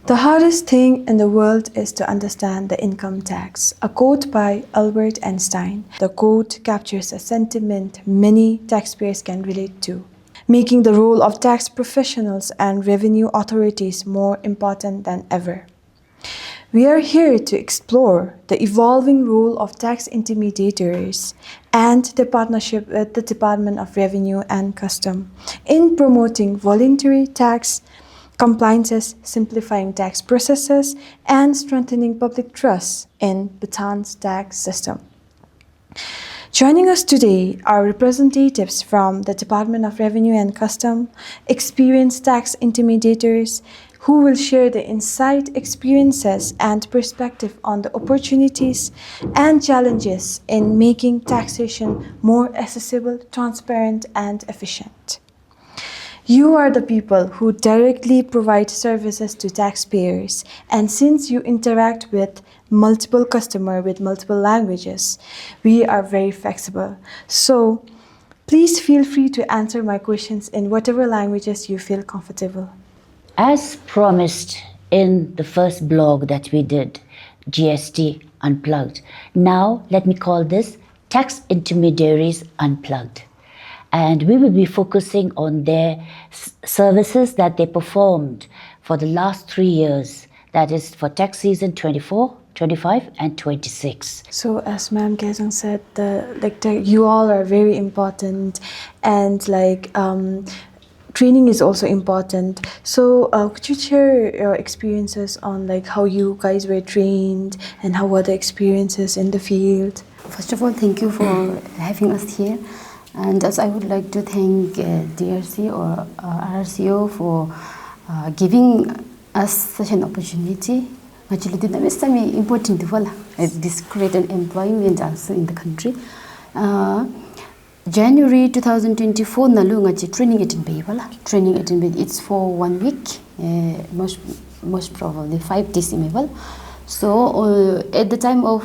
The hardest thing in the world is to understand the income tax. A quote by Albert Einstein. The quote captures a sentiment many taxpayers can relate to, making the role of tax professionals and revenue authorities more important than ever. We are here to explore the evolving role of tax intermediaries and the partnership with the Department of Revenue and Custom in promoting voluntary tax compliances, simplifying tax processes, and strengthening public trust in Bhutan's tax system. Joining us today are representatives from the Department of Revenue and Custom, experienced tax intermediaries, who will share their insight, experiences, and perspective on the opportunities and challenges in making taxation more accessible, transparent, and efficient. You are the people who directly provide services to taxpayers, and since you interact with multiple customers with multiple languages, we are very flexible. So please feel free to answer my questions in whatever languages you feel comfortable. As promised in the first blog that we did, GST Unplugged, now let me call this Tax Intermediaries Unplugged. And we will be focusing on their services that they performed for the last 3 years, that is for tax season 24, 25 and 26. So as Ma'am Kajang said, you all are very important, and training is also important. So could you share your experiences on how you guys were trained and how were the experiences in the field? First of all, thank you for having us here. And as I would like to thank DRC or RRCO for giving us such an opportunity. Actually, this is important this create an employment also in the country. January 2024, nalu training it in Bayvala. Training it in Bay. It's for 1 week, most probably 5 days in Bayvala. So at the time of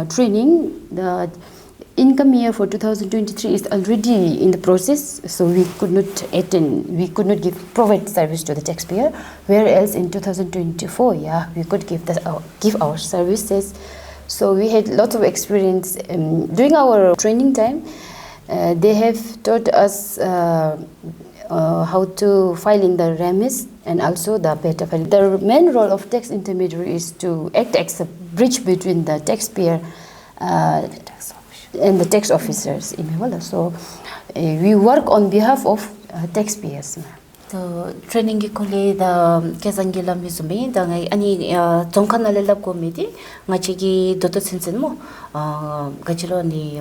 training, the income year for 2023 is already in the process, so we could not attend, we could not provide service to the taxpayer. Whereas in 2024, we could give our services. So we had lots of experience during our training time. They have taught us how to file in the remis and also the beta file. The main role of tax intermediary is to act as a bridge between the taxpayer and the tax officers in Mewala. So we work on behalf of taxpayers. The training kole the kezangila misume the ani tongkana lelap committee ngachigi doto sensen mo gachilo ni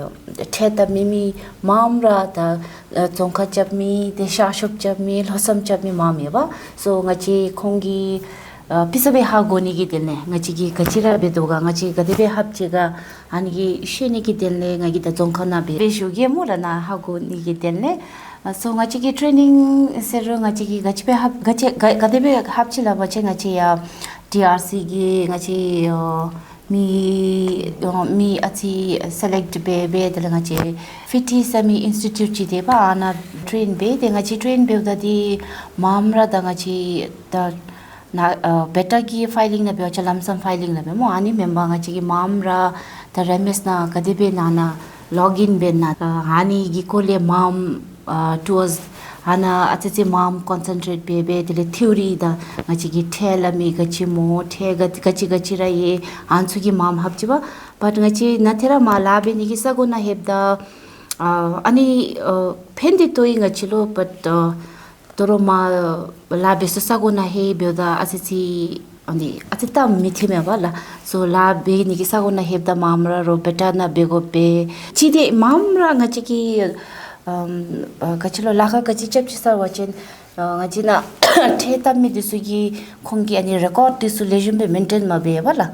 theta mimi mamra the tongka chapmi the shashuk chapmi losam chapmi mami ba so ngachi kongi pisabe hagoni gi delne ngachi gi kachira bedoga ngachi gadebe hapchiga ani sheni gi delne ngagi da tongkana be beshuge murana hagoni gi delne so ngachi gi training serro ngachi gi gachibe hap gachi gadebe hapchila bache ngachi ya DRC gi ngachi mi ati select be de ngachi fiti sami institute chi de ba ana train be de ngachi train be da di mamra da ngachi da na beta ki filing na be chalamsam filing na be mo ani member ngachi gi mamra the remes na kadebe nana login be na hani gi kole mam towards hana atete mam concentrate be the theory da ngachi gi thela mi gachi mo thega gachi ra ye ansu gi mam hapchiba but ngachi na thera mala be ni gi sagona hebda ani pendi toy ngachi lo but toro ma la be sagona he be da atiti ani atita mithime bala so la be ni gi sagona hebda mamra ro beta na be go be chide mamra ngachi gi kachilo laka kachi chapchisa wachin ngajina theta mi disugi khongi ani record disu legend maintain ma be bala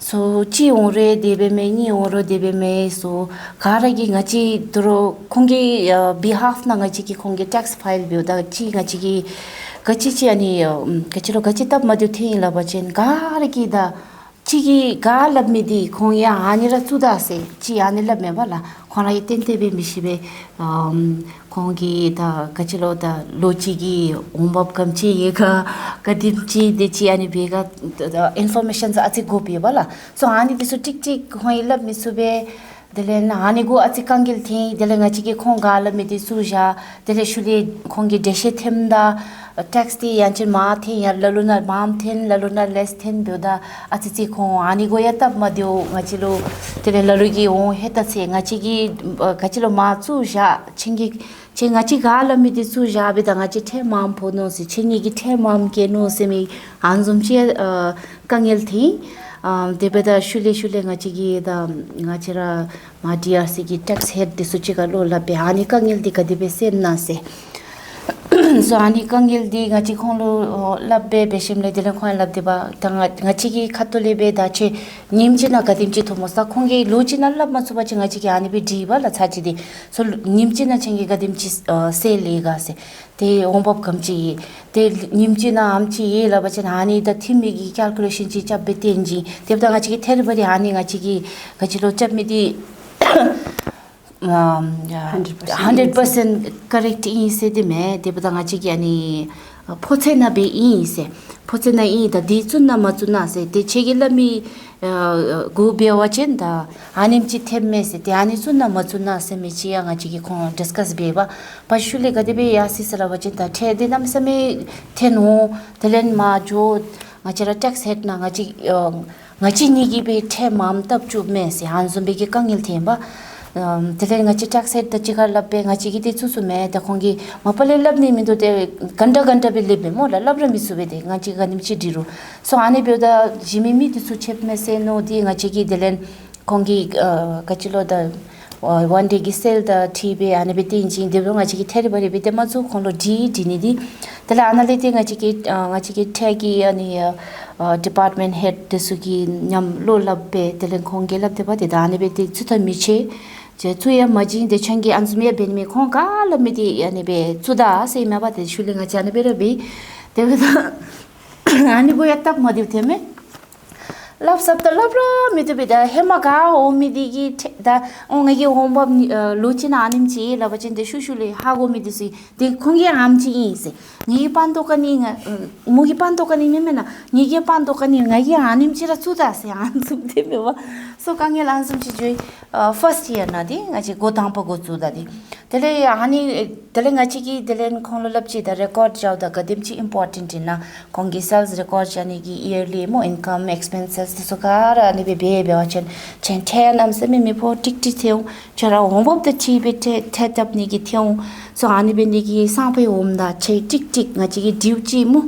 so chi ore debe me ni oro debe me so karagi ngachi dro khongi behalf na ngachi ki khongi tax file be da chi ngachi ki kachi chi ani kachilo kachi tab ma du thi la bachin karagi da chigi ga lab me di khong ya ani ra chu da se chi ani lab me bala khona iten te be mi shibe khong gi da kachilo da lo chi gi umbab kam chi ye ga kadim chi de chi ani be ga information za ati go be bala so ani di so tik tik khoi lab mi sube dele na ani go ati kangil thi dele nga chi gi khong ga lab me di su ja dele shuli khong gi deshe them da text di yanchin ma the ya laluna mam thin laluna less thin byoda achichi kho ani go ya tab madyo ngachilo tele lalugi o heta se ngachigi kachilo ma chu ja chingi che ngachi gala mi di chu ja be da ngachi the mam pho no si chingi gi the mam ke no se mi anzum che kangel thi debeda shule shule ngachigi da ngachira ma dia si gi text head di suchi ga lo la be ani kangel di ka dibe sen na se so ani kangil di ngachi khonglo labbe beshim le dile khoi labde ba tanga ngachi gi khatole be da che nimchi na kadim chi thomosa khongge lochi na lab ma suba chi ngachi gi ani be di ba la chaji di so nimchi na chengi kadim chi se le ga se te ombop kamchi te nimchi na amchi ye la ba chen ani da thimi gi calculation chi cha be tenji te da ngachi gi ther bari ani ngachi gi ngachi lo chap mi di 100% correct is the me de badanga chi ani pochena be is pochena I da di chunna ma chuna se de chegila mi go be wachen da anim chi themme se de ani chunna ma chuna se mi chi anga chi ki khon discuss be ba pashule ga de be ya si sala wachen da the de nam same theno telen ma jo ngachara tax head na ngachi ni gi be the mam tap chu me se han zum be ki kangil themba tele ngachi tax head da chigar labbe ngachi gi te chu su me da khongi mapale lab ni mi do te ganta be lebe mo la labra mi su be de ngachi ga nim chi diru so ane be da jimi mi tu su chep me se no di ngachi gi delen khongi kachilo da one day gi sel da tb ane be tin jing de ngachi gi theri bari be de ma chu khonlo di ni di tele analyte ngachi gi thagi ani department head de su gi nyam lo labbe tele khongi labde ba de da ane be ti chu ta mi che je tuya majin de changi anzme ben me khon ka la me di ani be chuda se ma ba de shulinga chane be be de ani bo yatak madi theme love sab the love me to be da hemaga o mi di gi da onga gi homba luchina anim chi la bachin de shushule ha go mi di si de khongi am chi i se ni pan to kani mu gi pan to kani me na ni gi pan to kani nga gi anim chi ra chuda se an sum de me ba so kangel an sum chi joi first year na di nga chi go tang pa go chuda di tele ani tele nga chi gi delen khong lo lap chi da record jaw da gadim chi important na khongi sales record jani gi yearly mo income expenses so kara ni be wachen chen ten am se me po tik tik theu chara hombop the chi be the tap ni gi theu so ani be ni gi sa pe om da che tik tik nga chi gi diu chi mo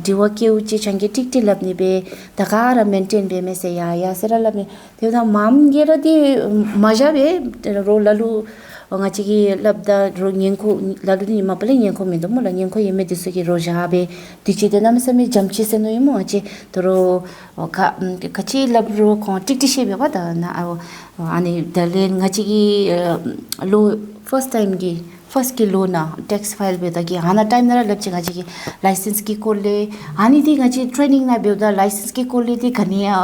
diwa ke u chi chang gi tik tik lab ni be da kara maintain be me se ya sera lab ni theu da mam ge ra di maja be ro lalu nga chi gi lab da ro nyen ko lalu ni ma pale nyen ko mi do mo la nyen ko yeme de se gi ro ja be ti chi de nam se me jam chi se no mo chi toro ka chi lab ro ko tik tik she be ba da na ani dalen nga chi gi lo first ki lo na tax file be da gi hana time na lab chi nga chi gi license ki ko le ani di nga chi training na be da license ki ko le di khania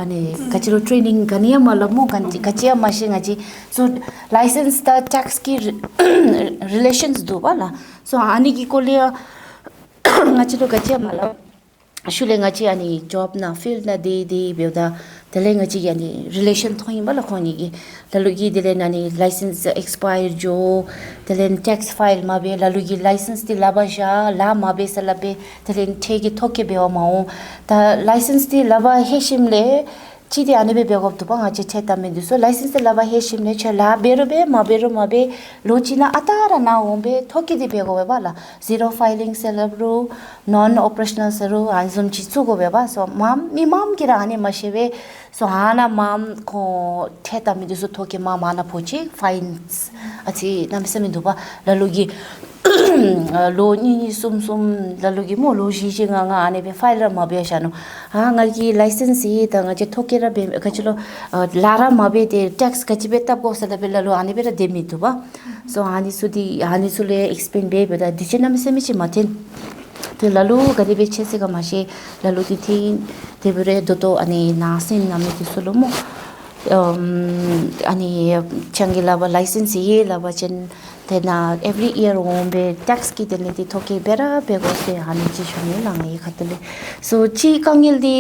ani ka chi ro training khania ma la mo kan ka chi ma shi nga chi so license da tax ki relations do ba la so ani ki ko le nga chi ro ka chi ma la shule nga chi ani job na field na de be da tele nga chi ani relation thoi ba la khoni gi lalugi dele nani license expire jo tele tax file ma be lalugi license ti laba ja la ma be sala be tele thegi thoke be ma o ta license ti laba heshim le chi de ani be begop to ba nga che cheta me so license ti laba heshim le chala bero be ma be lochina atara na o be thoki di begop ba la zero filing celebro non operational seru anzum chi chu go be ba so mam ki ra ani ma shebe so hana mam ko theta mi so thoke ma mana phochi fines achi namse mi duba lalugi lo ni sum lalugi mo lo ji ji nga ane be file ma be shano ha ngal ki license yi ta nga che thoke ra be ka chilo lara ma be de tax ka chi be tap go sala be lo ane be ra de mi duba so hani su le explain be da di che namse mi chi maten te lalu gadi be chese ga mashi lalu ti thi te bure doto ani nasin nami ti solomo ani changila ba license ye la ba chen te na every year be tax ki te ti thoke bera be go se hani chi shone la ngai khatale so chi kangil di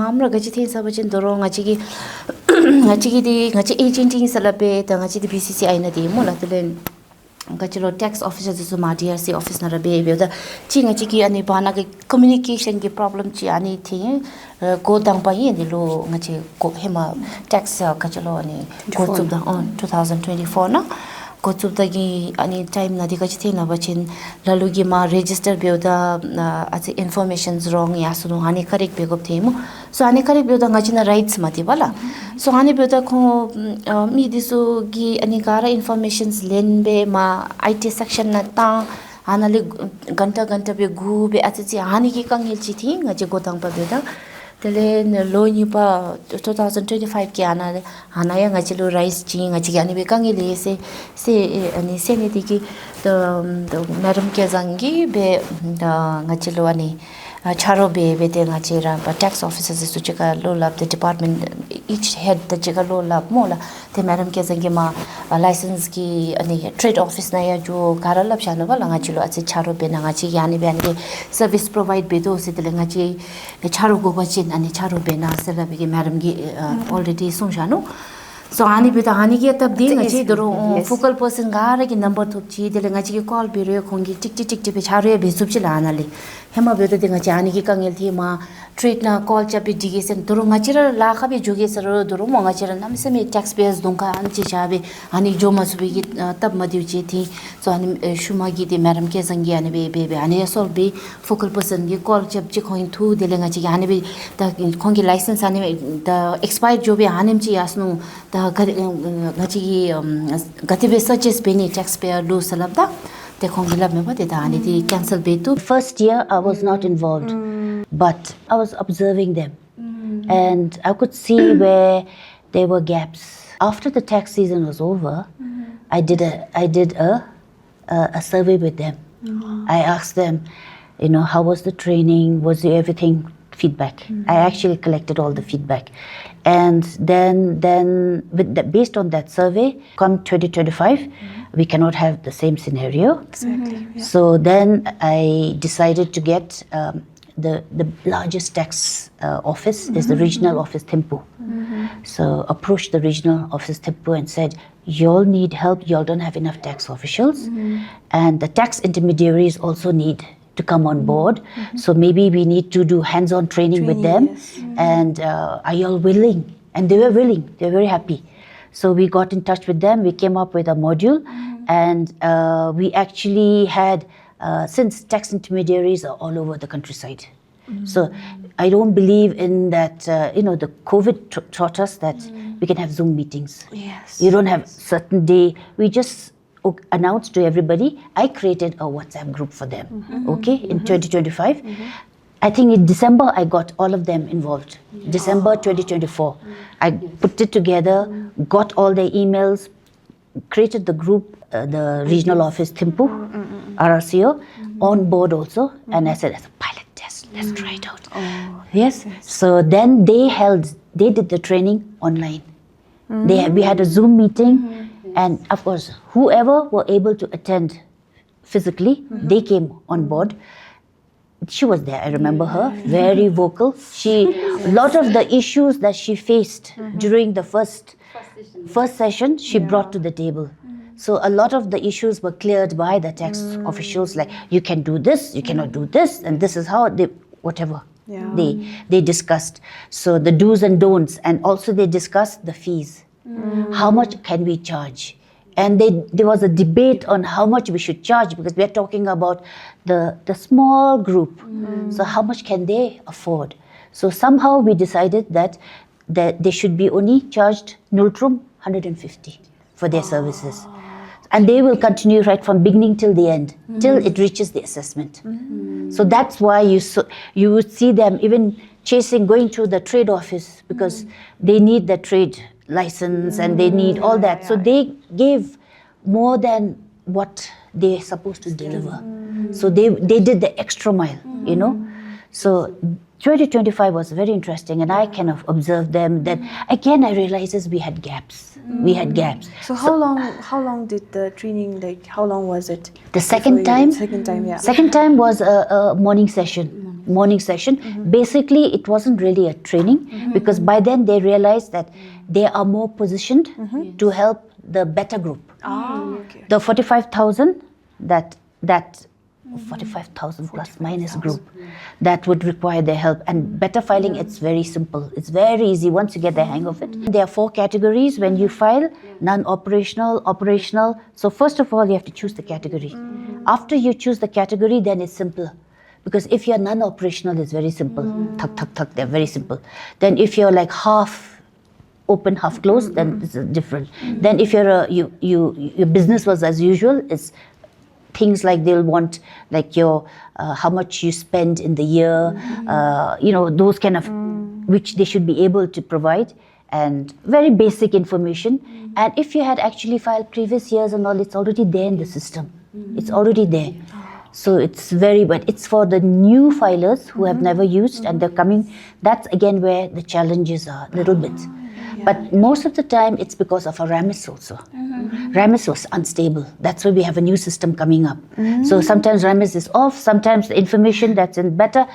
mamra ga chi the sa ba chen doro nga chi gi nga chi gi di nga chi agenting sala be ta nga chi di BCCI na di mo la telen gachilo tax officer su ma DRC office na rabe be da chinga chiki ani bana ke communication ke problem chi ani thi go dang pa yin lo ngache ko hema tax gachilo ani go chu da on 2024 na go chu da gi ani time na di gachi thi na bachin lalu gi ma register be da ase information wrong ya su ani correct be go themu so ani correct be da ngachi na rights ma di bala so hani be da ko mi disu gi ani gara informations len be ma IT section na ta anale ganta be gu be achi hani ki kangil chi thi ngaje godang pa be da tele lo ni pa 2025 ki ana ya ngaje lo rice chi ngaje ani be kangil se ani se ne di ki the madam ke zangi be ngaje lo ani charo be de nga chera but tax officers is to lo lab the department each head the cheka lo lab mola the madam ke zangi ma license ki ani trade office na ya jo garalab shana ba nga chilo achi charo be na nga chi yani be ani service provide be do se de nga chi charo go ba chin ani charo be na se la be ki madam gi already sung shano so ani be ta ani ki tab di nga chi doro focal person gara ki number thuk chi de nga chi ki call be re khongi tik be charo be sup chi la na le hema be de nga chi ani ki kangel thi ma treat na call cha be digesen doro nga chira la kha be joge sar doro mo nga chira nam se me taxpayers dong ka an chi cha be ani jo ma su be gi tab ma diu chi thi so ani shuma gi de madam ke zangi ani be ani sol be focal person gi call chap chi khoin thu de nga chi ani be ta khongi license ani the expired jo be anim chi asnu ta nga chi gi gati be such be ni taxpayer do salab da te khongi lab me ba de da ani di cancel be tu First year, I was not involved, but I was observing them, and I could see where there were gaps. After the tax season was over, I did a survey with them. I asked them, how was the training? Was everything feedback? I actually collected all the feedback, and then based on that survey, come 2025. We cannot have the same scenario. Exactly. So then I decided to get the largest tax office is the regional office Thimphu. So approached the regional office Thimphu and said, y'all need help, y'all don't have enough tax officials, and the tax intermediaries also need to come on board. So maybe we need to do hands-on training with them. Yes. And are y'all willing? And they were willing, they were very happy. So we got in touch with them, we came up with a module, and we actually had, since tax intermediaries are all over the countryside. So I don't believe in that, the COVID taught us that we can have Zoom meetings. Yes. You don't have certain day. We just announced to everybody. I created a WhatsApp group for them, okay, in 2025. I think in December, I got all of them involved. December 2024. I put it together, got all their emails, created the group, the regional office, Thimphu, RRCO, on board also. And I said, as a pilot test, let's try it out. Yes. So then they did the training online. We had a Zoom meeting. And of course, whoever were able to attend physically, they came on board. She was there, I remember her, very vocal. A lot of the issues that she faced during the first session, she brought to the table. So a lot of the issues were cleared by the tax officials, like you can do this, you cannot do this, and this is how whatever they discussed. So the do's and don'ts, and also they discussed the fees. How much can we charge? And there was a debate on how much we should charge, because we're talking about the small group. So how much can they afford? So somehow we decided that they should be only charged nultrum 150 for their services. And they will continue right from beginning till the end, till it reaches the assessment. So that's why you would see them even going to the trade office, because they need the trade license and they need all that. So they gave more than what they're supposed to deliver. So they did the extra mile, you know. So 2025 was very interesting, and I kind of observed them. Then again, I realized we had gaps. We had gaps. So how long did the training, like how long was it? The second time? Second time, yeah. Second time was a morning session. Morning session. Basically, it wasn't really a training because by then they realized that they are more positioned to help the better group. Okay. The 45,000, that 45,000 plus minus group that would require their help. And better filing, it's very simple. It's very easy once you get the hang of it. There are 4 categories when you file: non-operational, operational. So first of all, you have to choose the category. After you choose the category, then it's simple. Because if you're non-operational, it's very simple. Thak, thak, thak, they're very simple. Then if you're like half open, half closed, then it's different. Then if you're your business was as usual, it's things like they'll want like your how much you spend in the year, you know, those kind of which they should be able to provide, and very basic information. And if you had actually filed previous years and all, it's already there in the system. It's already there. So it's very, but it's for the new filers who have never used and they're coming. That's again where the challenges are a little bit. But most of the time, it's because of a RAMIS also. RAMIS was unstable. That's why we have a new system coming up. So sometimes RAMIS is off. Sometimes the information that's in better,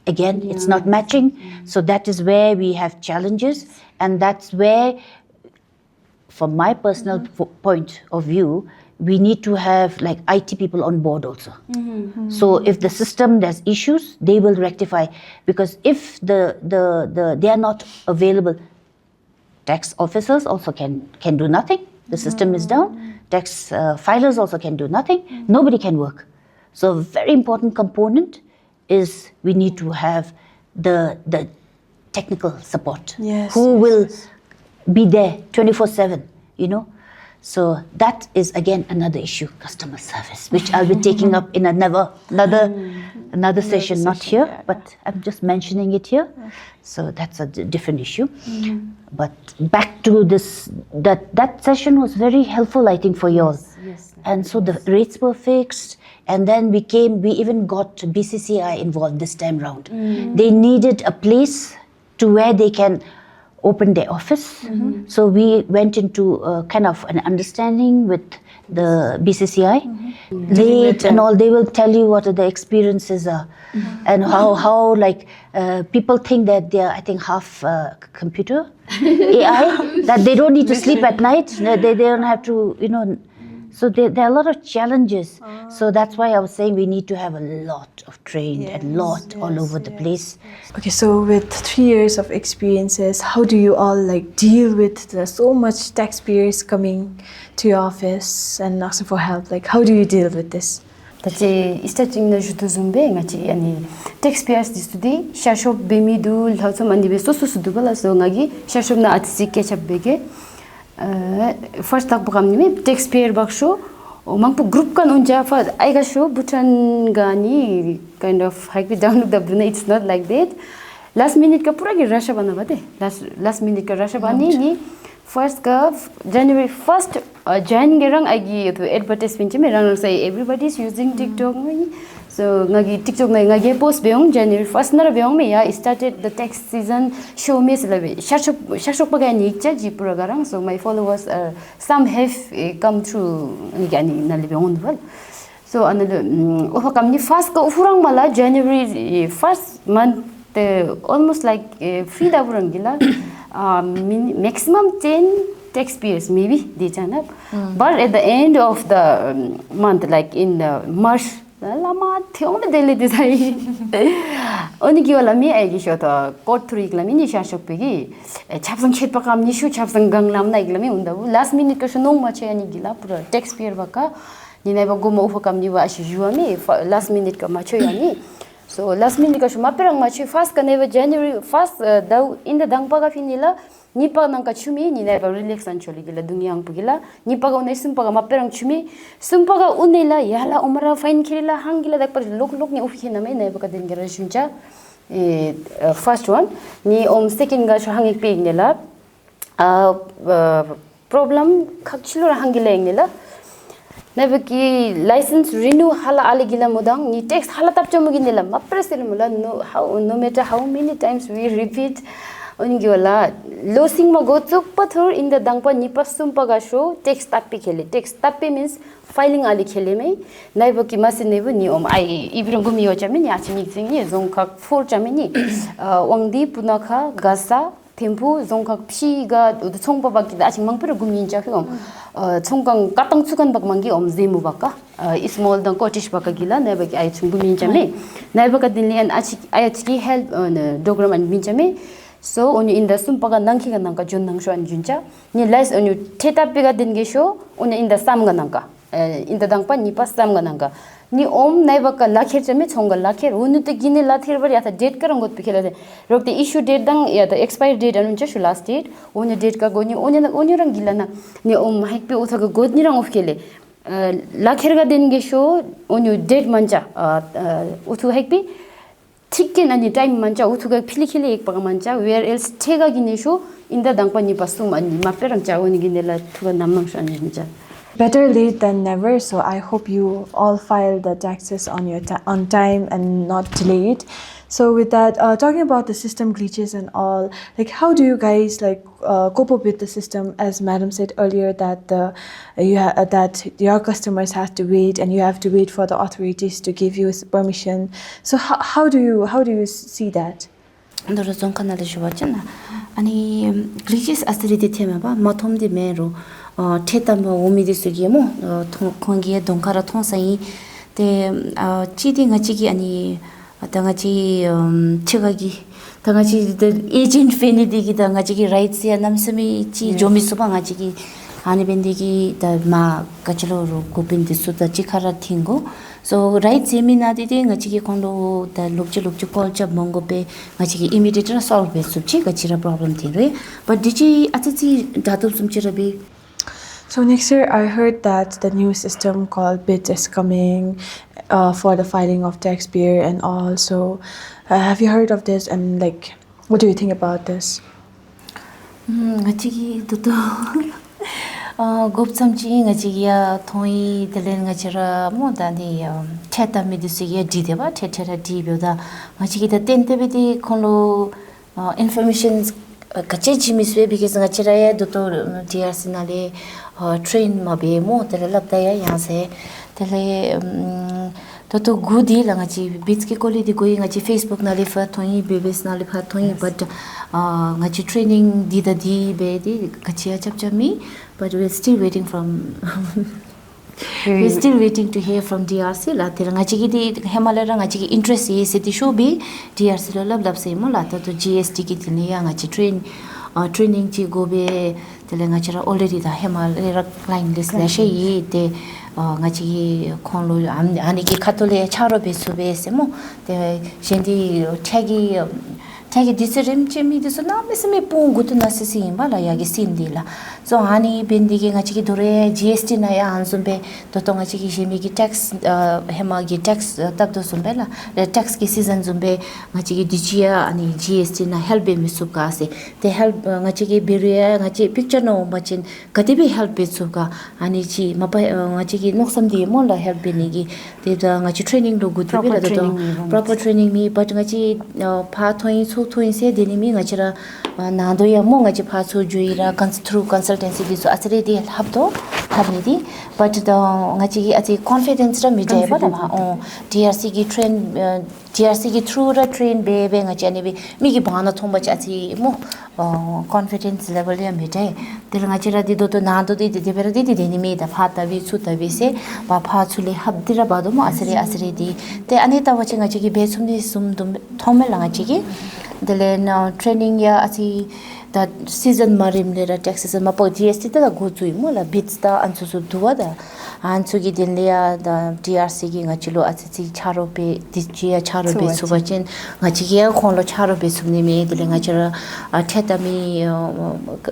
again, it's not matching. So that is where we have challenges. And that's where, from my personal point of view, we need to have like IT people on board also. So if the system there's issues, they will rectify. Because if they are not available, tax officers also can do nothing. The system is down. Tax filers also can do nothing. Nobody can work. So a very important component is we need to have the technical support. Who will be there 24/7, you know. So that is again another issue, customer service, which I'll be taking up in another session, not here, but I'm just mentioning it here. So that's a different issue. But back to this, that session was very helpful, I think, for you all. And so the rates were fixed, and then we even got BCCI involved this time round. They needed a place to where they can open their office. So we went into kind of an understanding with the BCCI. Late and all, they will tell you what the experiences are and how like people think that they are, I think, half computer AI, that they don't need to sleep at night. They don't have to, you know. So there are a lot of challenges. So that's why I was saying we need to have a lot of trained and lot all over the place. Okay, so with 3 years of experiences, how do you all like deal with so much taxpayers coming to your office and asking for help? Like, how do you deal with this? Tachi starting na jutu zumbe ngachi ani taxpayers this today shashop bemidul hausa mandi beso susu bala so ngagi shashop na atsi ketchup bege first tak bukam ni taxpayer baksho mangpu group kan unja fa aiga show butan gani kind of hike down the bruna. It's not like that. Last minute ka pura gi rasha bana bade last minute ka rasha bani ni first ka January 1st join gerang agi to advertisement me rang say everybody is using TikTok. So ngagi TikTok na ngagi post beong January 1st na beong me ya started the tax season show me selabe shashok baga ni cha ji pura garang. So my followers some have come through ngani na beong well. So another kam ni first ka ufurang mala January 1st month almost like free da burang gila maximum 10 taxpayers maybe they turn up. But at the end of the month, like in the March, lama theong daily desai oni ki wala mi ai gi shota court three glami ni sha shop gi chapsang khet pa kam ni shu chapsang gang lam na glami unda last minute ka shnong ma che ani gila pura taxpayer baka ni nai ba go mo fa kam ni wa shi juami last minute ka ma che yani. So last minute ka shuma perang ma che first ka neva January first in the dangpa ka finila nipa nang ka chumi ni nai ba relax an choli gila dungyang pugila nipa ga unai sumpa ga ma perang chumi sumpa ga unela yala umara fine khila hangila dak par lok ni ufi na mai nai ba ka den gara shuncha first one ni second ga hangi pe nela problem khakchilo hangila nela Nabaki license renew hala aligila mudang ni text hala tap chomuginila mapresel mula no matter how many times we repeat onigiola losing ma go chuk pathur in the dangpa nipasum paga show text tapi khele text tapi means filing ali khele mai naibaki masinebu ni om ai ibrangum yo chami ni achimi jingni zongkha for chami ni wangdi punakha gasa tempu zongkha phiga chongpa baki da aching mangpura gumin cha khom chongkang katang chukan bak mangi om zemu baka small dang kotish baka gila naibaki ai chung gumin chami naibaka dinli an achi ai achi help dogram an min chami so on in the sumpaga nangki ga nangka jon nangsho an juncha ni lies on you theta piga din ge show on in the sam ga nangka in the dangpa ni pas sam ga nangka ni om naiba ka lakher chame chonga lakher unu te gine lathir bari ata date karang got pikhela de rok the issue date dang ya the expire date anun cha shu last date on date ka goni on rang gilana ni om haik pe utha ga god ni rang of kele lakher ga din ge show on you date manja uthu haik pe Tikin and the time mancha utuga pilikili ekpaga mancha where else tega ginesho in the dangpani pasum and maperang chawani ginela to a namangshan ninja. Better late than never, so I hope you all file the taxes on your on time and not delayed. So with that, talking about the system glitches and all, like how do you guys like cope up with the system? As Madam said earlier, that that your customers have to wait and you have to wait for the authorities to give you permission. So how do you see that? ndoro zonkan na shwa chana ani glitches asri de thema ba mathom de mero theta ma omi de sugi mo khongi donkara thonsai te chidi ngachi gi ani 당아지 제가기 당아지 에이전트 페니디기 당아지 라이츠 야 남스미 지 조미수방 아지기 아니 벤디기 다마 가치로로 고빈디 수다 지카라 팅고 so right seminadidi ngachigi kondo da lobje kolcha mongope ngachigi immediate solve be subchi gachira problem thire but diji atati datum sumchira be. So next year, I heard that the new system called BIT is coming for the filing of taxpayer and all. So have you heard of this and like, what do you think about this? Ngachigi tuto gopsamchi ngachigia thoi delen ngachira mo dani theta medisigia dideba theta dibyoda ngachigi da tentebedi kholo informations kachechi miswe because ngachira ya dotor DRC nale train mabe mo tele labda ya yase tele to gudi la ngachi bitski koli di goi ngachi Facebook nale fa thoi bebes nale fa thoi but ngachi training di be di kachia chapchami but we're still waiting to hear from DRC la tera ngachi di Himalaya ngachi interest is it show be DRC la lab se mo la to GST ki tini ya ngachi training chi go be tele ngachi already the Himalaya line list la she yi te ngachi khonlo ani ki khatole charo be sube se mo te shendi tagi disirim chemi diso na mesme pungu tu nasisi imba la yagi sindila so ani bendigi ngachi dore GST na ya ansumbe to ngachi shemi ki tax hema gi tax tab do sumbe la tax ki season zumbe ngachi dijia ani GST na help be misuka se te help ngachi biria ngachi picture no machin katibi help be suka ani chi mapa ngachi noksam di mo la help be ni gi te da ngachi training do good be la to proper training mi but ngachi pha thoi thoi se denimi ngachira nando ya mo ngachi pha chu juira through consultancy bi so asre di habdo habni but the ngachi ati confidence ra mi jai ba da DRC gi through the train be ngachi ani bi mi gi bana thomba cha ati mo confidence level ya mi jai tel ngachira di do to nando di bera di denimi da pha ta bi chu ta bi se ba pha chu le habdira ba do mo asre di te ani ta wachi ngachi gi be sumni sum dum thomel ngachi gi the training ya ati that season marim lera taxes ma po GST ta go chui mo la bits ta ansu su duwa da ansu gi din le da DRC gi ngachilo ati charo pe dijia charo be subachin ngachi gi khonlo charo be sumni me dile ngachara theta mi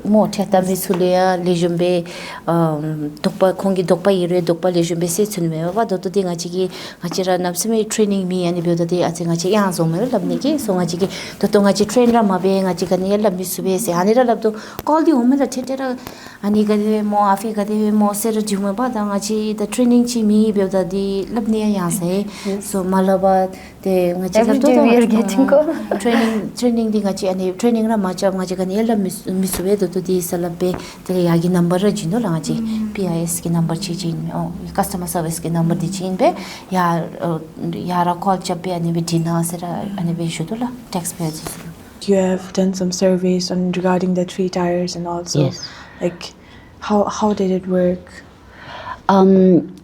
mo theta mi sulia lejumbe dokpa khongi dokpa ire dokpa lejumbe se chunme ba do to di ngachi gi ngachira napsme training mi ani byoda de ati ngachi ya zo me labni gi so ngachi gi to ngachi train ra ma be ngachi kan ye labni sube se hanira labdo call the home la thetera ani gade mo afi gade mo ser juma ba da ngachi the training chi mi be da di labne ya se so malaba te ngachi Every day we are getting call. training di ngachi ani training ra ma cha ngachi kan yela miswe do to di salabe te yagi number ra jino la ngachi PIS ki number chi chin customer service ki number di chin be ya ra call chabe ani be dina sera ani be shudula taxpayers. You have done some surveys on regarding the 3 tiers and also Yes. like how did it work?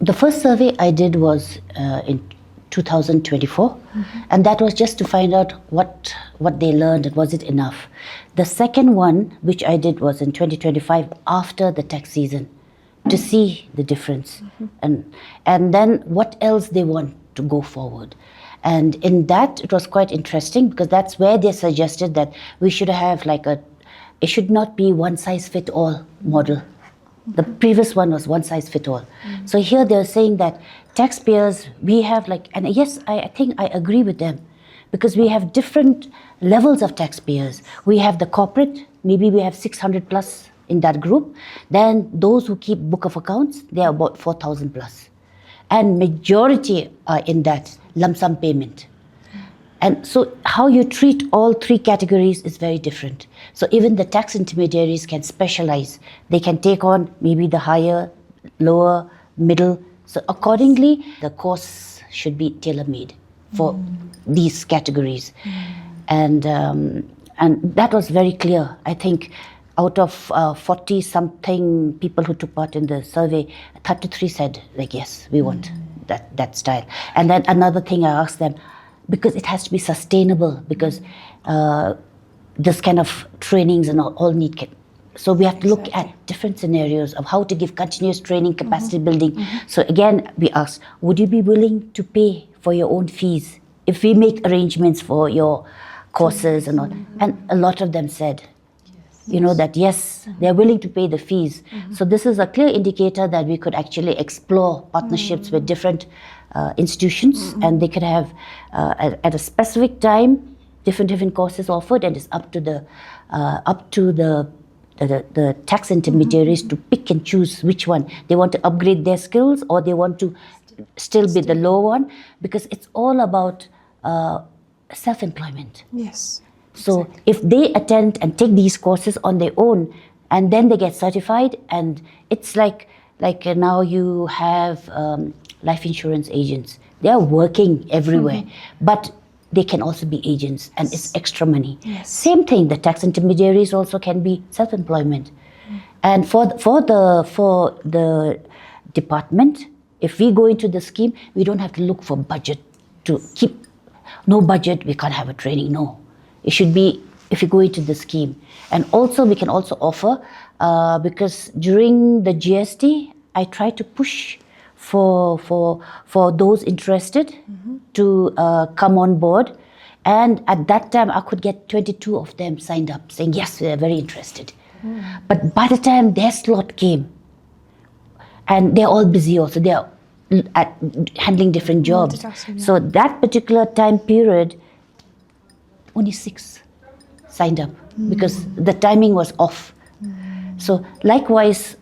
The first survey I did was in 2024, and that was just to find out what they learned and was it enough. The second one, which I did, was in 2025 after the tax season, to see the difference and then what else they want to go forward. And in that, it was quite interesting because that's where they suggested that we should have it should not be one size fit all model. The previous one was one size fit all. So here they're saying that taxpayers, we have and yes, I think I agree with them because we have different levels of taxpayers. We have the corporate, maybe we have 600 plus in that group. Then those who keep book of accounts, they are about 4,000 plus. And majority are in that lump sum payment. And so how you treat all 3 categories is very different. So even the tax intermediaries can specialize. They can take on maybe the higher, lower, middle. So accordingly, the course should be tailor-made for these categories. And that was very clear. I think out of 40-something people who took part in the survey, 33 said, yes, we want that style. And then another thing I asked them, because it has to be sustainable, because this kind of trainings and all need. So we have to look at different scenarios of how to give continuous training, capacity building. So again, we asked, would you be willing to pay for your own fees if we make arrangements for your courses and all? And a lot of them said, that yes, they're willing to pay the fees. So this is a clear indicator that we could actually explore partnerships with different institutions, and they could have at a specific time different courses offered, and it's up to the tax intermediaries to pick and choose which one they want to upgrade their skills or they want to still be the low one, because it's all about self-employment. Yes. So if they attend and take these courses on their own and then they get certified, and it's like now you have life insurance agents. They are working everywhere, but they can also be agents, and it's extra money. Yes. Same thing, the tax intermediaries also can be self-employment. And for the department, if we go into the scheme, we don't have to look for budget to keep. No budget, we can't have a training. No. It should be if you go into the scheme. And also we can also offer, because during the GST, I try to push for those interested to come on board. And at that time, I could get 22 of them signed up saying, yes, we are very interested. But by the time their slot came, and they're all busy also, they are handling different jobs. Multitasking, yeah. So that particular time period, only 6 signed up because the timing was off. So likewise,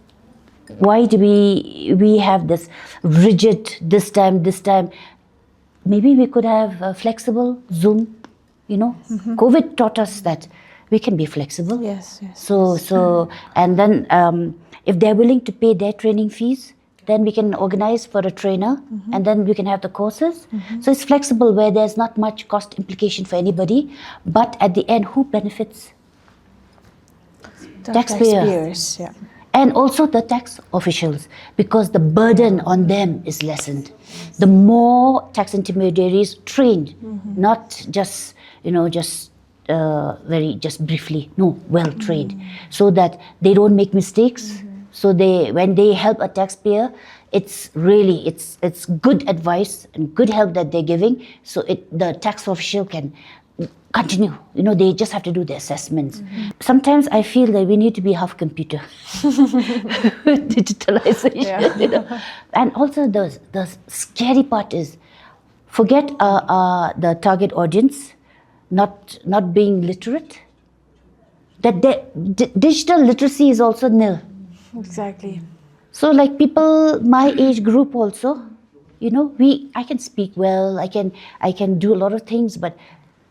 why do we have this rigid this time? Maybe we could have a flexible Zoom, COVID taught us that we can be flexible. Yes. So and then if they're willing to pay their training fees, then we can organize for a trainer, and then we can have the courses. So it's flexible where there's not much cost implication for anybody, but at the end, who benefits? The Taxpayer. taxpayers, yeah. And also the tax officials, because the burden on them is lessened. The more tax intermediaries trained, not just briefly, no, well trained, so that they don't make mistakes. So when they help a taxpayer, it's good advice and good help that they're giving. So the tax official can continue. They just have to do the assessments. Sometimes I feel that we need to be half computer. Digitalization. And also the scary part is, forget the target audience not being literate. that digital literacy is also nil. Exactly. So like people my age group also, I can speak well, I can do a lot of things, but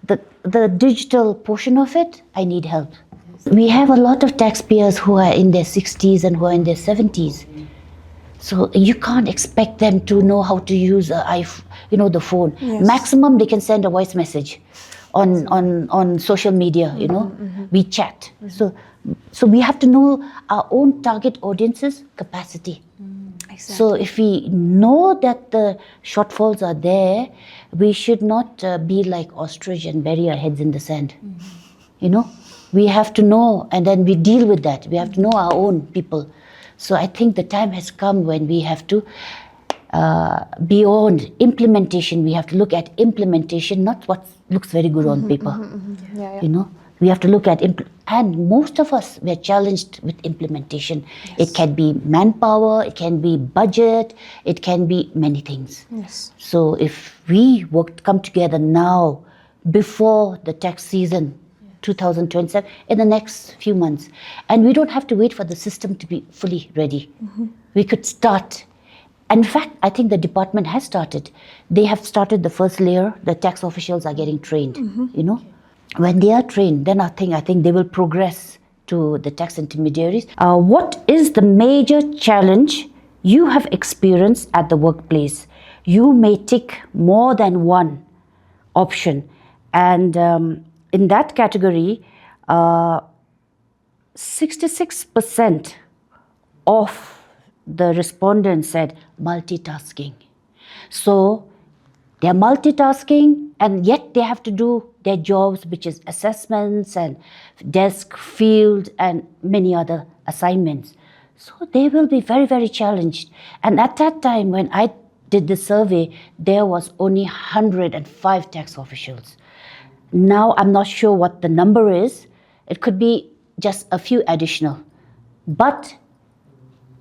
the digital portion of it, I need help. We have a lot of taxpayers who are in their 60s and who are in their 70s. So you can't expect them to know how to use the phone. Yes. Maximum they can send a voice message on social media, we chat. So we have to know our own target audience's capacity. Exactly. So if we know that the shortfalls are there, we should not be like ostrich and bury our heads in the sand. We have to know, and then we deal with that. We have to know our own people. So I think the time has come when we have to, beyond implementation, we have to look at implementation, not what looks very good on paper. Yeah. We have to look at, and most of us, we are challenged with implementation. Yes. It can be manpower, it can be budget, it can be many things. Yes. So if we come together now, before the tax season, 2027, in the next few months, and we don't have to wait for the system to be fully ready. We could start. In fact, I think the department has started. They have started the first layer. The tax officials are getting trained. When they are trained, then I think they will progress to the tax intermediaries. What is the major challenge you have experienced at the workplace? You may tick more than one option, and in that category, 66% of the respondents said multitasking. So they're multitasking, and yet they have to do their jobs, which is assessments and desk, field, and many other assignments. So they will be very, very challenged. And at that time, when I did the survey, there was only 105 tax officials. Now I'm not sure what the number is. It could be just a few additional. But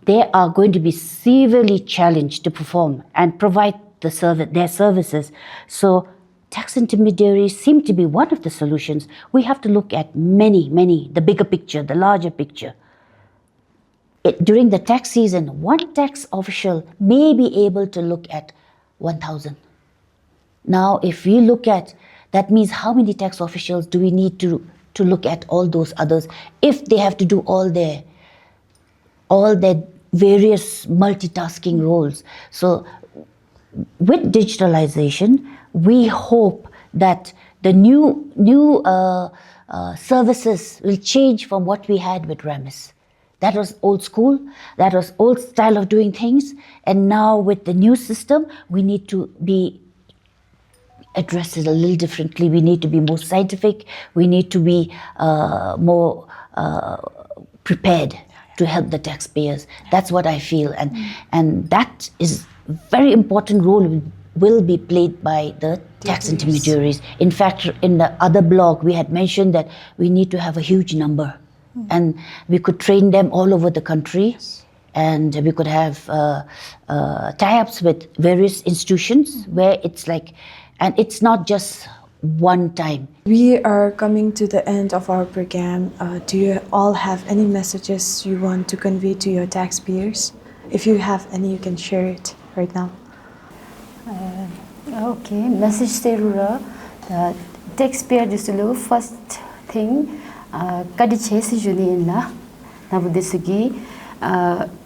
they are going to be severely challenged to perform and provide their services. So tax intermediaries seem to be one of the solutions. We have to look at many, the bigger picture, the larger picture. During the tax season, one tax official may be able to look at 1,000. Now, if we look at, that means how many tax officials do we need to look at all those others if they have to do all their various multitasking roles. So with digitalization, we hope that the new services will change from what we had with RAMIS. That was old school, that was old style of doing things, and now with the new system, we need to be addressed a little differently. We need to be more scientific, we need to be more prepared to help the taxpayers. That's what I feel, and that is very important role will be played by the tax intermediaries. In fact, in the other blog, we had mentioned that we need to have a huge number, and we could train them all over the country, and we could have tie-ups with various institutions where it's like, and it's not just one time. We are coming to the end of our program. Do you all have any messages you want to convey to your taxpayers? If you have any, you can share it right now. Okay, message serura taxpayer disulu first thing kadi chesi juni inla nabu desugi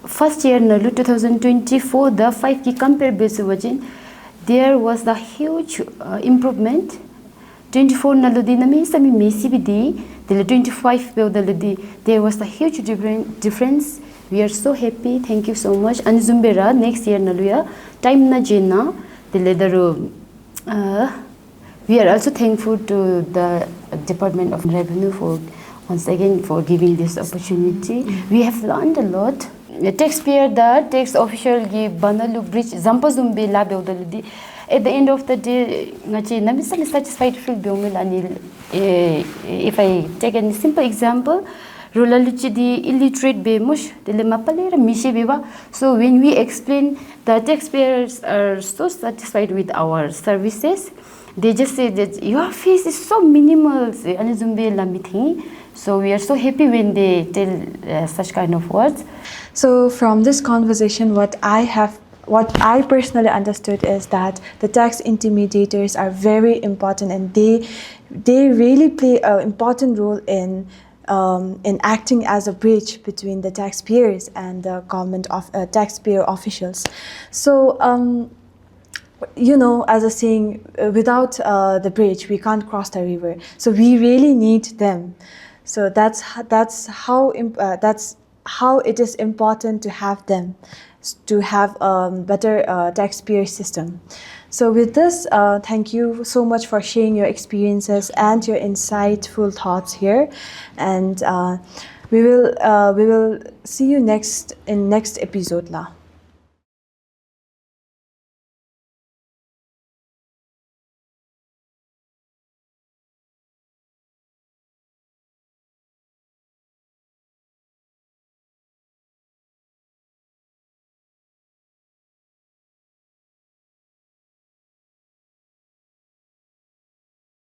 first year nalu 2024 the 5 ki compare basis wajin there was the huge improvement. 24 nalu di nami sami mesi bidi the 25 the there was a huge difference. We are so happy. Thank you so much. And Zumbera next year naluya time na jena the we are also thankful to the Department of Revenue for once again for giving this opportunity. We have learned a lot. The taxpayer, the tax official give banalu bridge zampa zumbi la beudaludi. At the end of the day, ngachi namisali satisfied feel beumil if I take a simple example, Rulaluchi the illiterate bemush, the lemapalera mishibiba. So when we explain, the taxpayers are so satisfied with our services. They just say that your fees is so minimal. So we are so happy when they tell such kind of words. So from this conversation, what I personally understood is that the tax intermediators are very important, and they really play an important role in acting as a bridge between the taxpayers and the government of taxpayer officials. So as a saying, without the bridge, we can't cross the river. So we really need them. So that's how it is important to have them, to have a better taxpayer system. So with this, thank you so much for sharing your experiences and your insightful thoughts here, and we will see you in next episode la.